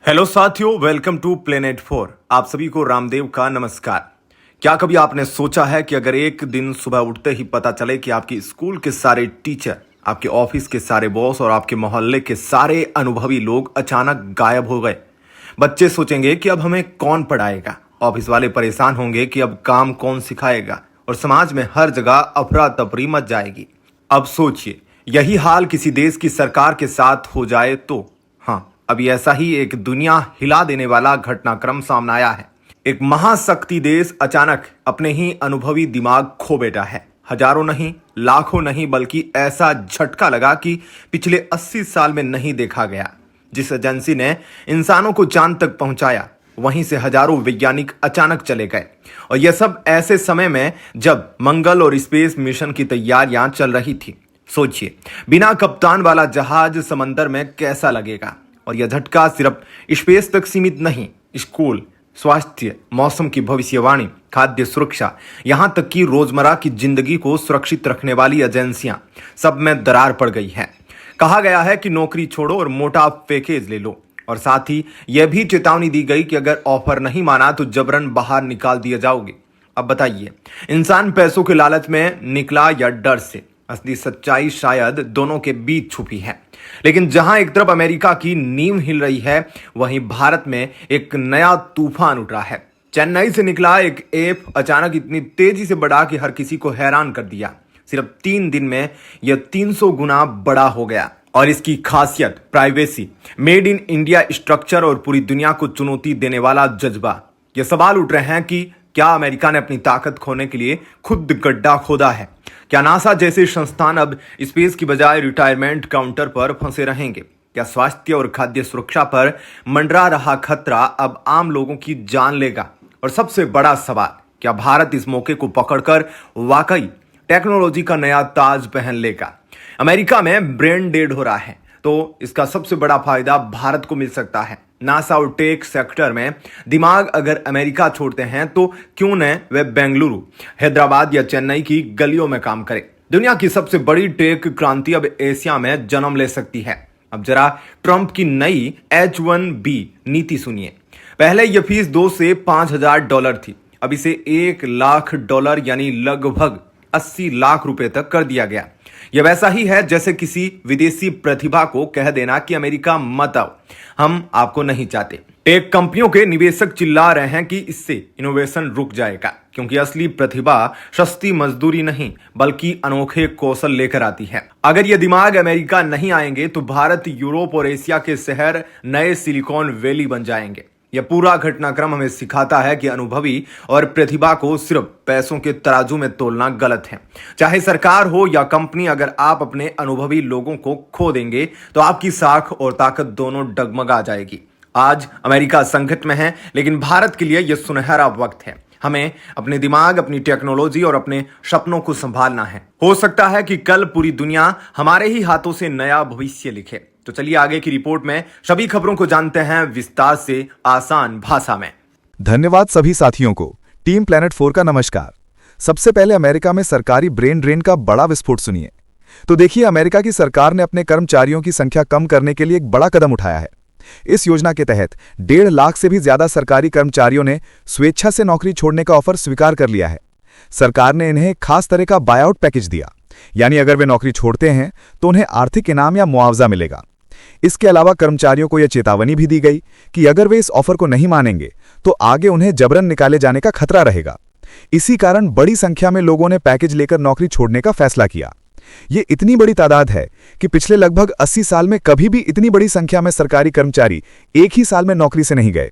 Hello साथियों, welcome to planet 4। आप सभी को रामदेव का नमस्कार। क्या कभी आपने सोचा है कि अगर एक दिन सुबह उठते ही पता चले कि आपकी स्कूल के सारे टीचर, आपके ऑफिस के सारे बॉस और आपके मोहल्ले के सारे अनुभवी लोग अचानक गायब हो गए। बच्चे सोचेंगे कि अब हमें कौन पढ़ाएगा, ऑफिस वाले परेशान होंगे कि अब काम कौन सिखाएगा, और समाज में हर जगह अफरा तफरी मच जाएगी। अब सोचिए, यही हाल किसी देश की सरकार के साथ हो जाए तो। हाँ, अभी ऐसा ही एक दुनिया हिला देने वाला घटनाक्रम सामने आया है। एक महाशक्ति देश अचानक अपने ही अनुभवी दिमाग खो बैठा है। हजारों नहीं, लाखों नहीं, बल्कि ऐसा झटका लगा कि पिछले 80 साल में नहीं देखा गया। जिस एजेंसी ने इंसानों को चांद तक पहुंचाया, वहीं से हजारों वैज्ञानिक अचानक चले गए। और यह सब ऐसे समय में जब मंगल और स्पेस मिशन की तैयारियां चल रही थी। सोचिए, बिना कप्तान वाला जहाज समंदर में कैसा लगेगा। और यह झटका सिर्फ स्पेस तक सीमित नहीं, स्कूल, स्वास्थ्य, मौसम की भविष्यवाणी, खाद्य सुरक्षा, यहां तक कि रोजमर्रा की जिंदगी को सुरक्षित रखने वाली एजेंसियां, सब में दरार पड़ गई है। कहा गया है कि नौकरी छोड़ो और मोटा पैकेज ले लो। और साथ ही यह भी चेतावनी दी गई कि अगर ऑफर नहीं माना तो जबरन बाहर निकाल दिए जाओगे। अब बताइए, इंसान पैसों के लालच में निकला या डर से? असली सच्चाई शायद दोनों के बीच छुपी है। लेकिन जहां एक तरफ अमेरिका की नींव हिल रही है, वहीं भारत में एक नया तूफान उठ रहा है। चेन्नई से निकला एक ऐप अचानक इतनी तेजी से बढ़ा कि हर किसी को हैरान कर दिया। सिर्फ 3 दिन में यह 300 गुना बड़ा हो गया। और इसकी खासियत privacy, made in India structure और पूरी दुनिया को चुनौती देने वाला जज्बा। यह सवाल उठ रहे हैं कि क्या अमेरिका ने अपनी ताकत खोने के लिए खुद गड्ढा खोदा है? क्या नासा जैसे संस्थान अब स्पेस की बजाय रिटायरमेंट काउंटर पर फंसे रहेंगे? क्या स्वास्थ्य और खाद्य सुरक्षा पर मंडरा रहा खतरा अब आम लोगों की जान लेगा? और सबसे बड़ा सवाल, क्या भारत इस मौके को पकड़कर वाकई टेक्नोलॉजी का नया ताज पहन लेगा? अमेरिका में ब्रेन डेड हो रहा है, तो इसका सबसे बड़ा फायदा भारत को मिल सकता है। नासा और टेक सेक्टर में दिमाग अगर अमेरिका छोड़ते हैं तो क्यों न वे बेंगलुरु, हैदराबाद या चेन्नई की गलियों में काम करें। दुनिया की सबसे बड़ी टेक क्रांति अब एशिया में जन्म ले सकती है। अब जरा ट्रंप की नई H-1B नीति सुनिए। पहले यह फीस $2 से $5,000 थी, अब इसे $1 लाख यानी लगभग 80 लाख रुपए तक कर दिया गया। यह वैसा ही है जैसे किसी विदेशी प्रतिभा को कह देना कि अमेरिका मत आओ, हम आपको नहीं चाहते। टेक कंपनियों के निवेशक चिल्ला रहे हैं कि इससे इनोवेशन रुक जाएगा, क्योंकि असली प्रतिभा सस्ती मजदूरी नहीं बल्कि अनोखे कौशल लेकर आती है। अगर ये दिमाग अमेरिका नहीं आएंगे तो भारत, यूरोप और एशिया के शहर नए सिलिकॉन वैली बन जाएंगे। यह पूरा घटनाक्रम हमें सिखाता है कि अनुभवी और प्रतिभा को सिर्फ पैसों के तराजू में तोलना गलत है। चाहे सरकार हो या कंपनी, अगर आप अपने अनुभवी लोगों को खो देंगे तो आपकी साख और ताकत दोनों डगमगा जाएगी। आज अमेरिका संकट में है, लेकिन भारत के लिए यह सुनहरा वक्त है। हमें अपने दिमाग, अपनी टेक्नोलॉजी और अपने सपनों को संभालना है। हो सकता है कि कल पूरी दुनिया हमारे ही हाथों से नया भविष्य लिखे। तो चलिए आगे की रिपोर्ट में सभी खबरों को जानते हैं विस्तार से, आसान भाषा में। धन्यवाद सभी साथियों को। टीम प्लेनेट 4 का नमस्कार। सबसे पहले अमेरिका में सरकारी ब्रेन ड्रेन का बड़ा विस्फोट सुनिए। तो देखिए, अमेरिका की सरकार ने अपने कर्मचारियों की संख्या कम करने के लिए एक बड़ा कदम उठाया है। इस योजना के तहत 1.5 लाख से भी ज्यादा सरकारी कर्मचारियों ने स्वेच्छा से नौकरी छोड़ने का ऑफर स्वीकार कर लिया है। सरकार ने इन्हें खास तरह का बायआउट पैकेज दिया, यानी अगर वे नौकरी छोड़ते हैं तो उन्हें आर्थिक इनाम या मुआवजा मिलेगा। इसके अलावा कर्मचारियों को यह चेतावनी भी दी गई कि अगर वे इस ऑफर को नहीं मानेंगे तो आगे उन्हें जबरन निकाले जाने का खतरा रहेगा। इसी कारण बड़ी संख्या में लोगों ने पैकेज लेकर नौकरी छोड़ने का फैसला किया। ये इतनी बड़ी तादाद है कि पिछले लगभग 80 साल में कभी भी इतनी बड़ी संख्या में सरकारी कर्मचारी एक ही साल में नौकरी से नहीं गए।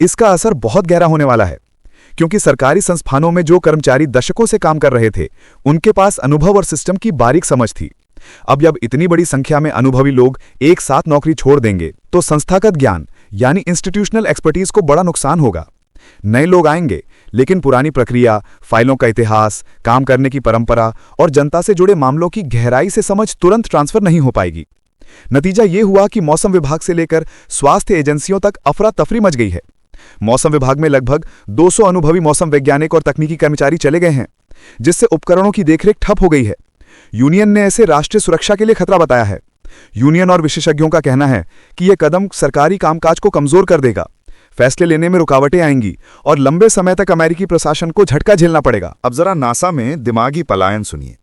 इसका असर बहुत गहरा होने वाला है, क्योंकि सरकारी संस्थानों में जो कर्मचारी दशकों से काम कर रहे थे, उनके पास अनुभव और सिस्टम की बारीक समझ थी। अब जब इतनी बड़ी संख्या में अनुभवी लोग एक साथ नौकरी छोड़ देंगे तो संस्थागत ज्ञान यानी इंस्टीट्यूशनल एक्सपर्टीज को बड़ा नुकसान होगा। नए लोग आएंगे, लेकिन पुरानी प्रक्रिया, फाइलों का इतिहास, काम करने की परंपरा और जनता से जुड़े मामलों की गहराई से समझ तुरंत ट्रांसफर नहीं हो पाएगी। नतीजा ये हुआ कि मौसम विभाग से लेकर स्वास्थ्य एजेंसियों तक अफरा तफरी मच गई है। मौसम विभाग में लगभग 200 अनुभवी मौसम वैज्ञानिक और तकनीकी कर्मचारी चले गए हैं, जिससे उपकरणों की देखरेख ठप हो गई है। यूनियन ने इसे राष्ट्रीय सुरक्षा के लिए खतरा बताया है। यूनियन और विशेषज्ञों का कहना है कि यह कदम सरकारी कामकाज को कमजोर कर देगा, फैसले लेने में रुकावटें आएंगी और लंबे समय तक अमेरिकी प्रशासन को झटका झेलना पड़ेगा। अब जरा नासा में दिमागी पलायन सुनिए।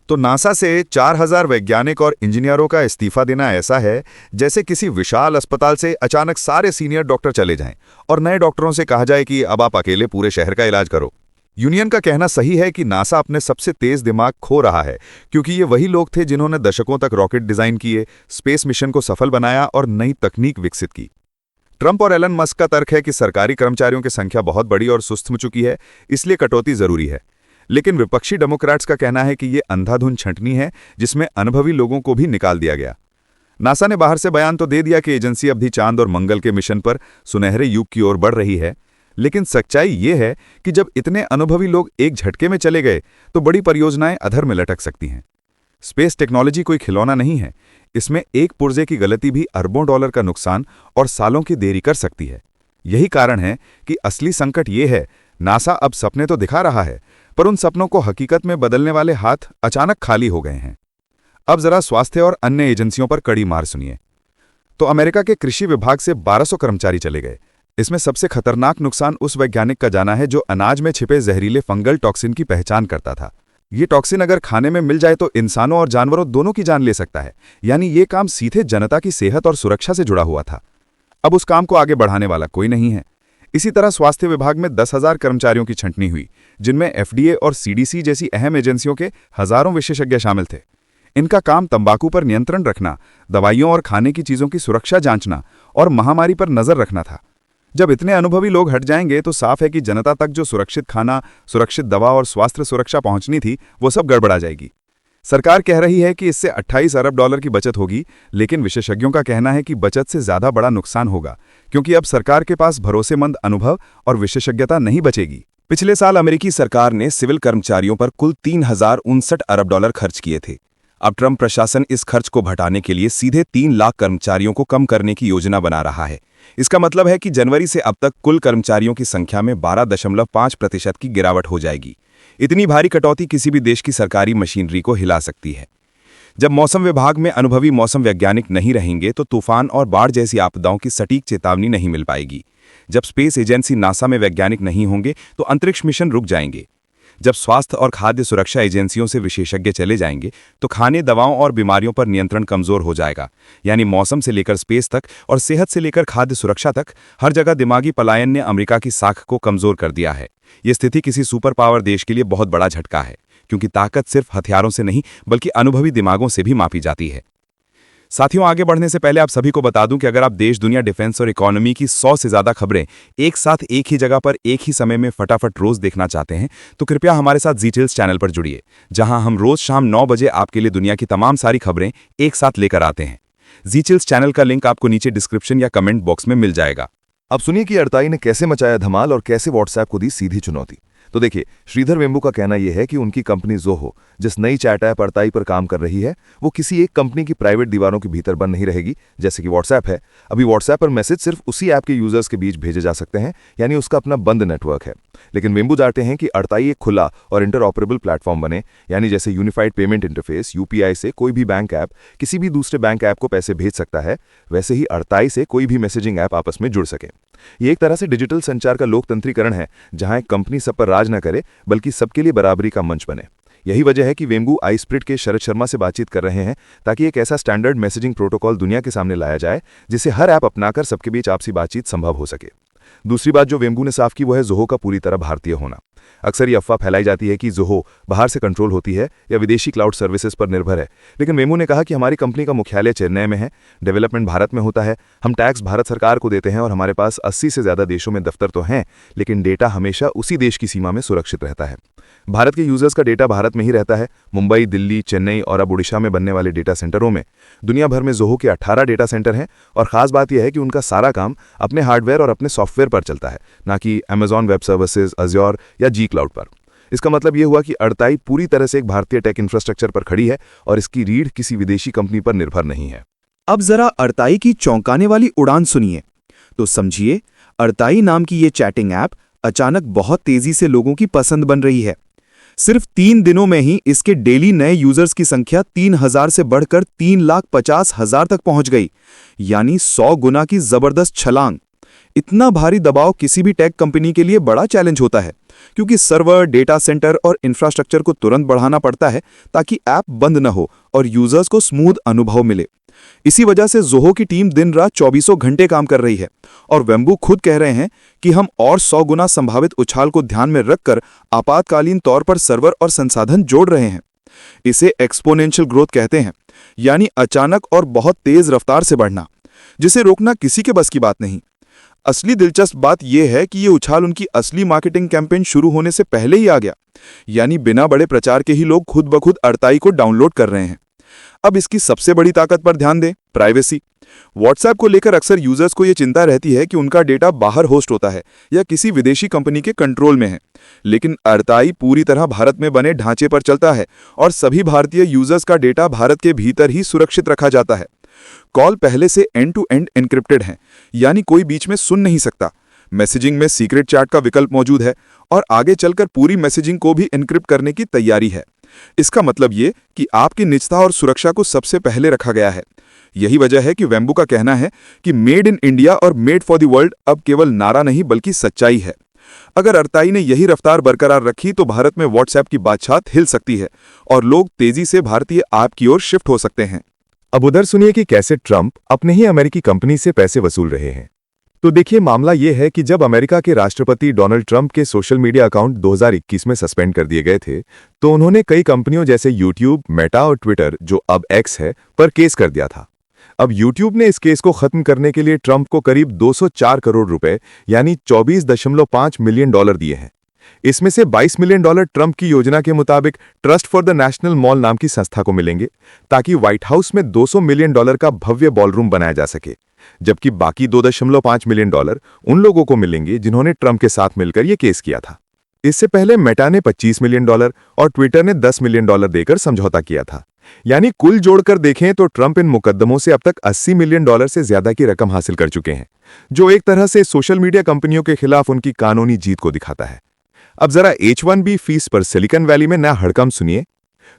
तो नासा से 4000 वैज्ञानिक और इंजीनियरों का इस्तीफा देना ऐसा है जैसे किसी विशाल अस्पताल से अचानक सारे सीनियर डॉक्टर चले जाएं और नए डॉक्टरों से कहा जाए कि अब आप अकेले पूरे शहर का इलाज करो। यूनियन का कहना सही है कि नासा अपने सबसे तेज दिमाग खो रहा है, क्योंकि ये वही लोग थे जिन्होंने दशकों तक रॉकेट डिजाइन किए, स्पेस मिशन को सफल बनाया और नई तकनीक विकसित की। ट्रंप और एलन मस्क का तर्क है कि सरकारी कर्मचारियों की संख्या बहुत बड़ी और सुस्त हो चुकी है, इसलिए कटौती जरूरी है। लेकिन विपक्षी डेमोक्रेट्स का कहना है कि ये अंधाधुंध छंटनी है जिसमें अनुभवी लोगों को भी निकाल दिया गया। नासा ने बाहर से बयान तो दे दिया कि एजेंसी अब भी चांद और मंगल के मिशन पर सुनहरे युग की ओर बढ़ रही है, लेकिन सच्चाई ये है कि जब इतने अनुभवी लोग एक झटके में चले गए तो बड़ी परियोजनाएं अधर में लटक सकती हैं। स्पेस टेक्नोलॉजी कोई खिलौना नहीं है, इसमें एक पुर्जे की गलती भी अरबों डॉलर का नुकसान और सालों की देरी कर सकती है। यही कारण है कि असली संकट ये है, नासा अब सपने तो दिखा रहा है, पर उन सपनों को हकीकत में बदलने वाले हाथ अचानक खाली हो गए हैं। अब जरा स्वास्थ्य और अन्य एजेंसियों पर कड़ी मार सुनिए। तो अमेरिका के कृषि विभाग से 1200 कर्मचारी चले गए। इसमें सबसे खतरनाक नुकसान उस वैज्ञानिक का जाना है जो अनाज में छिपे जहरीले फंगल टॉक्सिन की पहचान करता था। ये टॉक्सिन अगर खाने में मिल जाए तो इंसानों और जानवरों दोनों की जान ले सकता है, यानी ये काम सीधे जनता की सेहत और सुरक्षा से जुड़ा हुआ था। अब उस काम को आगे बढ़ाने वाला कोई नहीं है। इसी तरह स्वास्थ्य विभाग में 10,000 कर्मचारियों की छंटनी हुई, जिनमें एफडीए और सीडीसी जैसी अहम एजेंसियों के हजारों विशेषज्ञ शामिल थे। इनका काम तंबाकू पर नियंत्रण रखना, दवाइयों और खाने की चीजों की सुरक्षा जांचना और महामारी पर नजर रखना था। जब इतने अनुभवी लोग हट जाएंगे तो साफ है कि जनता तक जो सुरक्षित खाना, सुरक्षित दवा और स्वास्थ्य सुरक्षा पहुंचनी थी, वो सब गड़बड़ा जाएगी। सरकार कह रही है कि इससे 28 अरब डॉलर की बचत होगी, लेकिन विशेषज्ञों का कहना है कि बचत से ज्यादा बड़ा नुकसान होगा, क्योंकि अब सरकार के पास भरोसेमंद अनुभव और विशेषज्ञता नहीं बचेगी। पिछले साल अमेरिकी सरकार ने सिविल कर्मचारियों पर कुल 3059 अरब डॉलर खर्च किए थे। अब ट्रंप प्रशासन इस खर्च को घटाने के लिए सीधे 3 लाख कर्मचारियों को कम करने की योजना बना रहा है। इसका मतलब है कि जनवरी से अब तक कुल कर्मचारियों की संख्या में 12.5% की गिरावट हो जाएगी। इतनी भारी कटौती किसी भी देश की सरकारी मशीनरी को हिला सकती है। जब मौसम विभाग में अनुभवी मौसम वैज्ञानिक नहीं रहेंगे तो तूफान और बाढ़ जैसी आपदाओं की सटीक चेतावनी नहीं मिल पाएगी। जब स्पेस एजेंसी नासा में वैज्ञानिक नहीं होंगे तो अंतरिक्ष मिशन रुक जाएंगे। जब स्वास्थ्य और खाद्य सुरक्षा एजेंसियों से विशेषज्ञ चले जाएंगे तो खाने, दवाओं और बीमारियों पर नियंत्रण कमजोर हो जाएगा। यानी मौसम से लेकर स्पेस तक और सेहत से लेकर खाद्य सुरक्षा तक हर जगह दिमागी पलायन ने अमेरिका की साख को कमजोर कर दिया है। ये स्थिति किसी सुपर पावर देश के लिए बहुत बड़ा झटका है, क्योंकि ताकत सिर्फ हथियारों से नहीं बल्कि अनुभवी दिमागों से भी मापी जाती है। साथियों, आगे बढ़ने से पहले आप सभी को बता दूं कि अगर आप देश, दुनिया, डिफेंस और इकोनॉमी की 100 से ज्यादा खबरें एक साथ एक ही जगह पर एक ही समय में फटाफट रोज देखना चाहते हैं तो कृपया हमारे साथ जी टिल्स चैनल पर जुड़िए, जहां हम रोज शाम 9 बजे आपके लिए दुनिया की तमाम सारी खबरें एक साथ लेकर आते हैं। जी टिल्स चैनल का लिंक आपको नीचे डिस्क्रिप्शन या कमेंट बॉक्स में मिल जाएगा। अब सुनिए कि अड़ताई ने कैसे मचाया धमाल और कैसे व्हाट्सएप को दी सीधी चुनौती। तो देखिए, श्रीधर वेम्बू का कहना यह है कि उनकी कंपनी ज़ोहो जिस नई चैट ऐप अड़ताई पर काम कर रही है वो किसी एक कंपनी की प्राइवेट दीवारों के भीतर बंद नहीं रहेगी, जैसे कि व्हाट्सएप है। अभी व्हाट्सएप पर मैसेज सिर्फ उसी ऐप के यूजर्स के बीच भेजे जा सकते हैं, यानी उसका अपना बंद नेटवर्क है। लेकिन वेम्बू चाहते हैं कि अड़ताई एक खुला और इंटरऑपरेबल प्लेटफॉर्म बने, यानी जैसे यूनिफाइड पेमेंट इंटरफेस यूपीआई से कोई भी बैंक ऐप किसी भी दूसरे बैंक ऐप को पैसे भेज सकता है, वैसे ही अड़ताई से कोई भी मैसेजिंग ऐप आपस में जुड़ सके। ये एक तरह से डिजिटल संचार का लोकतंत्रीकरण है, जहां एक कंपनी सब पर राज न करे बल्कि सबके लिए बराबरी का मंच बने। यही वजह है कि वेम्बू आईस्प्रिट के शरद शर्मा से बातचीत कर रहे हैं ताकि एक ऐसा स्टैंडर्ड मैसेजिंग प्रोटोकॉल दुनिया के सामने लाया जाए जिसे हर ऐप अपनाकर सबके बीच आपसी बातचीत संभव हो सके। दूसरी बात जो वेम्बू ने साफ की वो है ज़ोहो का पूरी तरह भारतीय होना। अक्सर ये अफवाह फैलाई जाती है कि ज़ोहो बाहर से कंट्रोल होती है या विदेशी क्लाउड सर्विसेज पर निर्भर है, लेकिन वेम्बू ने कहा कि हमारी कंपनी का मुख्यालय चेन्नई में है, डेवलपमेंट भारत में होता है, हम टैक्स भारत सरकार को देते हैं और हमारे पास 80 से ज्यादा देशों में दफ्तर तो हैं, लेकिन डेटा हमेशा उसी देश की सीमा में सुरक्षित रहता है। भारत के यूजर्स का डेटा भारत में ही रहता है। मुंबई, दिल्ली, चेन्नई और अब उड़ीसा में बनने वाले डेटा सेंटरों में दुनिया भर में ज़ोहो के 18 डेटा सेंटर हैं और खास बात यह है कि उनका सारा काम अपने हार्डवेयर और अपने सॉफ्टवेयर पर चलता है, ना कि अमेजॉन वेब सर्विसेज, अज्योर या जी क्लाउड पर। इसका मतलब यह हुआ कि अड़ताई पूरी तरह से एक भारतीय टेक इंफ्रास्ट्रक्चर पर खड़ी है और इसकी रीढ़ किसी विदेशी कंपनी पर निर्भर नहीं है। अब जरा अड़ताई की चौंकाने वाली उड़ान सुनिए तो समझिए, अड़ताई नाम की ये चैटिंग ऐप अचानक बहुत तेजी से लोगों की पसंद बन रही है। सिर्फ 3 दिनों में ही इसके डेली नए यूजर्स की संख्या 3,000 से बढ़कर 3,50,000 तक पहुंच गई, यानी 100 गुना की जबरदस्त छलांग। इतना भारी दबाव किसी भी टेक कंपनी के लिए बड़ा चैलेंज होता है, क्योंकि सर्वर, डेटा सेंटर और इंफ्रास्ट्रक्चर को तुरंत बढ़ाना पड़ता है ताकि ऐप बंद न हो और यूजर्स को स्मूथ अनुभव मिले। इसी वजह से ज़ोहो की टीम दिन रात 24 घंटे काम कर रही है और वेम्बू खुद कह रहे हैं कि हम और 100 गुना संभावित उछाल को ध्यान में रखकर आपातकालीन तौर पर सर्वर और संसाधन जोड़ रहे हैं। इसे एक्सपोनेंशियल ग्रोथ कहते हैं, यानी अचानक और बहुत तेज रफ्तार से बढ़ना, जिसे रोकना किसी के बस की बात नहीं। असली दिलचस्प बात यह है कि ये उछाल उनकी असली मार्केटिंग कैंपेन शुरू होने से पहले ही आ गया, यानी बिना बड़े प्रचार के ही लोग खुद ब खुद अड़ताई को डाउनलोड कर रहे हैं। अब इसकी सबसे बड़ी ताकत पर ध्यान दें, प्राइवेसी। व्हाट्सएप को लेकर अक्सर यूजर्स को यह चिंता रहती है कि उनका डेटा बाहर होस्ट होता है या किसी विदेशी कंपनी के कंट्रोल में है, लेकिन अड़ताई पूरी तरह भारत में बने ढांचे पर चलता है और सभी भारतीय यूजर्स का डेटा भारत के भीतर ही सुरक्षित रखा जाता है। कॉल पहले से एंड टू एंड एन्क्रिप्टेड है, यानी कोई बीच में सुन नहीं सकता। मैसेजिंग में सीक्रेट चैट का विकल्प मौजूद है और आगे चलकर पूरी मैसेजिंग को भी एन्क्रिप्ट करने की तैयारी है। इसका मतलब ये कि आपकी निजता और सुरक्षा को सबसे पहले रखा गया है। यही वजह है कि वेम्बू का कहना है कि मेड इन इंडिया और मेड फॉर द वर्ल्ड अब केवल नारा नहीं बल्कि सच्चाई है। अगर अड़ताई ने यही रफ्तार बरकरार रखी तो भारत में व्हाट्सएप की बादशाहत हिल सकती है और लोग तेजी से भारतीय ऐप की ओर शिफ्ट हो सकते हैं। अब उधर सुनिए कि कैसे ट्रंप अपने ही अमेरिकी कंपनी से पैसे वसूल रहे हैं। तो देखिए, मामला यह है कि जब अमेरिका के राष्ट्रपति डोनाल्ड ट्रंप के सोशल मीडिया अकाउंट 2021 में सस्पेंड कर दिए गए थे, तो उन्होंने कई कंपनियों जैसे यूट्यूब, मेटा और ट्विटर, जो अब एक्स है, पर केस कर दिया था। अब यूट्यूब ने इस केस को खत्म करने के लिए ट्रंप को करीब 204 करोड़ रुपए यानी $24.5 मिलियन दिए हैं। इसमें से $22 मिलियन ट्रंप की योजना के मुताबिक trust for the national mall नाम की संस्था को मिलेंगे, ताकि व्हाइट हाउस में $200 मिलियन का भव्य बॉलरूम बनाया जा सके, जबकि बाकी $2.5 मिलियन उन लोगों को मिलेंगे जिन्होंने ट्रंप के साथ मिलकर यह केस किया था। इससे पहले मेटा ने $25 मिलियन और ट्विटर ने $10 मिलियन देकर समझौता किया था। यानी कुल जोड़कर देखें तो ट्रंप इन मुकदमों से अब तक $80 मिलियन से ज्यादा की रकम हासिल कर चुके हैं, जो एक तरह से सोशल मीडिया कंपनियों के खिलाफ उनकी कानूनी जीत को दिखाता है। अब जरा H-1B फीस पर सिलिकॉन वैली में नया हड़कंप सुनिए।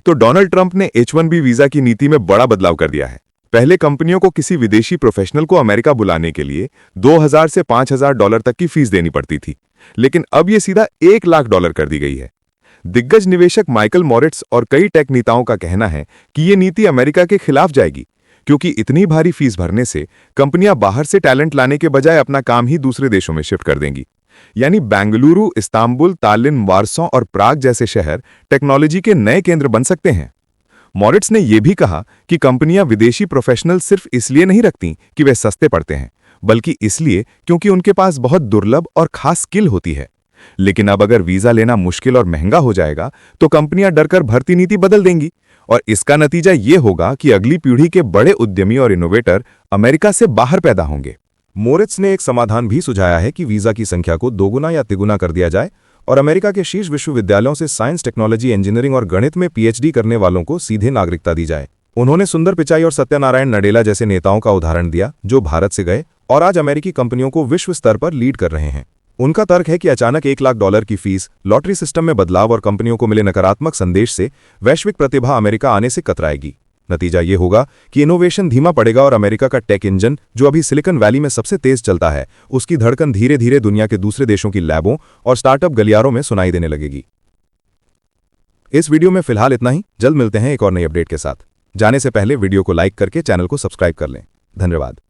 तो डोनाल्ड ट्रंप ने H-1B वीजा की नीति में बड़ा बदलाव कर दिया है। पहले कंपनियों को किसी विदेशी प्रोफेशनल को अमेरिका बुलाने के लिए $2,000 से $5,000 तक की फीस देनी पड़ती थी, लेकिन अब यह सीधा $1 लाख कर दी गई है। दिग्गज निवेशक माइकल मॉरिट्स और कई टेक नेताओं का कहना है कि यह नीति अमेरिका के खिलाफ जाएगी, क्योंकि इतनी भारी फीस भरने से कंपनियां बाहर से टैलेंट लाने के बजाय अपना काम ही दूसरे देशों में शिफ्ट कर देंगी। यानी बेंगलुरु, इस्तांबुल, तालिन, वारसो और प्राग जैसे शहर टेक्नोलॉजी के नए केंद्र बन सकते हैं। मॉरिट्स ने यह भी कहा कि कंपनियां विदेशी प्रोफेशनल सिर्फ इसलिए नहीं रखती कि वे सस्ते पड़ते हैं, बल्कि इसलिए क्योंकि उनके पास बहुत दुर्लभ और खास स्किल होती है। लेकिन अब अगर वीजा लेना मुश्किल और महंगा हो जाएगा तो कंपनियां डरकर भर्ती नीति बदल देंगी, और इसका नतीजा यह होगा कि अगली पीढ़ी के बड़े उद्यमी और इनोवेटर अमेरिका से बाहर पैदा होंगे। मोरिट्स ने एक समाधान भी सुझाया है कि वीजा की संख्या को 2 गुना या तिगुना कर दिया जाए और अमेरिका के शीर्ष विश्वविद्यालयों से साइंस, टेक्नोलॉजी, इंजीनियरिंग और गणित में PhD करने वालों को सीधे नागरिकता दी जाए। उन्होंने सुंदर पिचाई और सत्यनारायण नडेला जैसे नेताओं का उदाहरण दिया, जो भारत से गए और आज अमेरिकी कंपनियों को विश्व स्तर पर लीड कर रहे हैं। उनका तर्क है कि अचानक $1 लाख की फीस, लॉटरी सिस्टम में बदलाव और कंपनियों को मिले नकारात्मक संदेश से वैश्विक प्रतिभा अमेरिका आने से कतराएगी। नतीजा ये होगा कि इनोवेशन धीमा पड़ेगा और अमेरिका का टेक इंजन, जो अभी सिलिकॉन वैली में सबसे तेज चलता है, उसकी धड़कन धीरे धीरे दुनिया के दूसरे देशों की लैबों और स्टार्टअप गलियारों में सुनाई देने लगेगी। इस वीडियो में फिलहाल इतना ही। जल्द मिलते हैं एक और नई अपडेट के साथ। जाने से पहले वीडियो को लाइक करके चैनल को सब्सक्राइब कर लें। धन्यवाद।